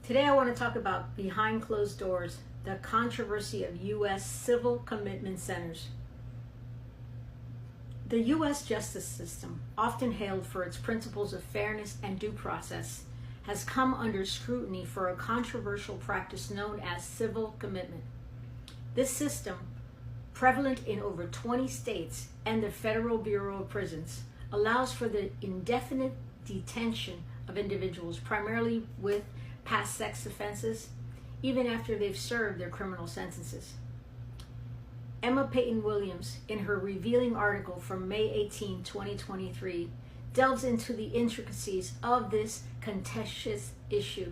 Today I want to talk about behind closed doors, the controversy of U.S. civil commitment centers. The U.S. justice system, often hailed for its principles of fairness and due process, has come under scrutiny for a controversial practice known as civil commitment. This system, prevalent in over 20 states and the Federal Bureau of Prisons, allows for the indefinite detention of individuals, primarily with past sex offenses, even after they've served their criminal sentences. Emma Peyton Williams, in her revealing article from May 18, 2023, delves into the intricacies of this contentious issue,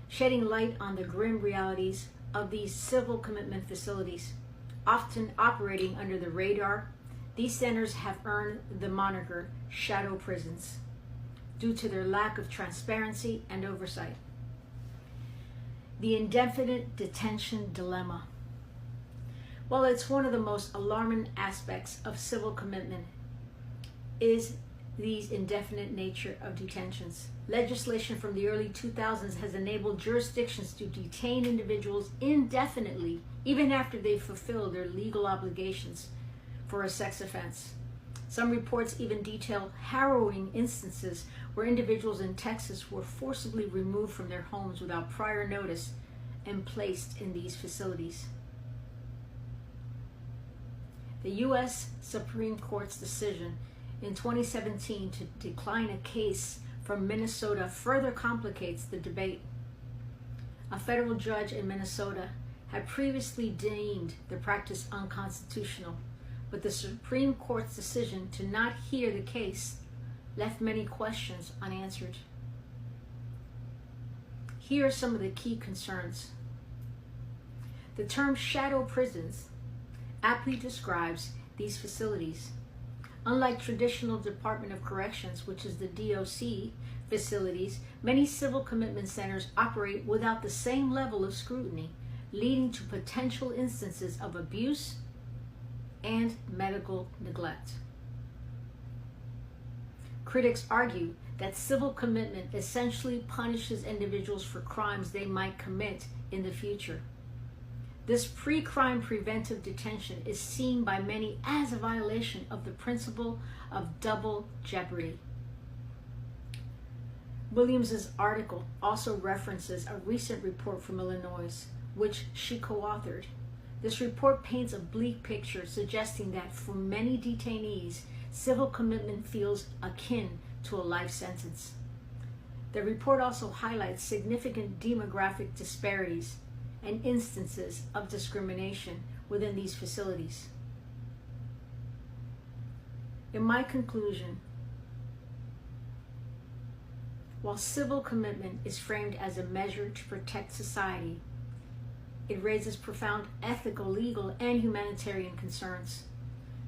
shedding light on the grim realities of these civil commitment facilities. Often operating under the radar, these centers have earned the moniker shadow prisons due to their lack of transparency and oversight. The indefinite detention dilemma. While it's one of the most alarming aspects of civil commitment is the indefinite nature of detentions. Legislation from the early 2000s has enabled jurisdictions to detain individuals indefinitely, even after they've fulfilled their legal obligations for a sex offense. Some reports even detail harrowing instances where individuals in Texas were forcibly removed from their homes without prior notice and placed in these facilities. The U.S. Supreme Court's decision in 2017 to decline a case from Minnesota further complicates the debate. A federal judge in Minnesota had previously deemed the practice unconstitutional, but the Supreme Court's decision to not hear the case left many questions unanswered. Here are some of the key concerns. The term shadow prisons aptly describes these facilities. Unlike traditional Department of Corrections, which is the DOC facilities, many civil commitment centers operate without the same level of scrutiny, leading to potential instances of abuse and medical neglect. Critics argue that civil commitment essentially punishes individuals for crimes they might commit in the future. This pre-crime preventive detention is seen by many as a violation of the principle of double jeopardy. Williams's article also references a recent report from Illinois, which she co-authored. This report paints a bleak picture, suggesting that for many detainees, civil commitment feels akin to a life sentence. The report also highlights significant demographic disparities and instances of discrimination within these facilities. In my conclusion, while civil commitment is framed as a measure to protect society, it raises profound ethical, legal, and humanitarian concerns.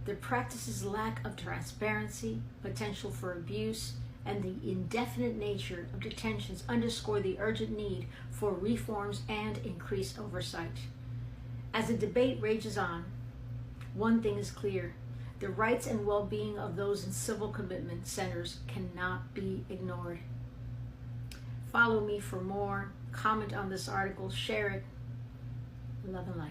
The practice's lack of transparency, potential for abuse, and the indefinite nature of detentions underscore the urgent need for reforms and increased oversight. As the debate rages on, one thing is clear: the rights and well-being of those in civil commitment centers cannot be ignored. Follow me for more. Comment on this article, share it. Love and light.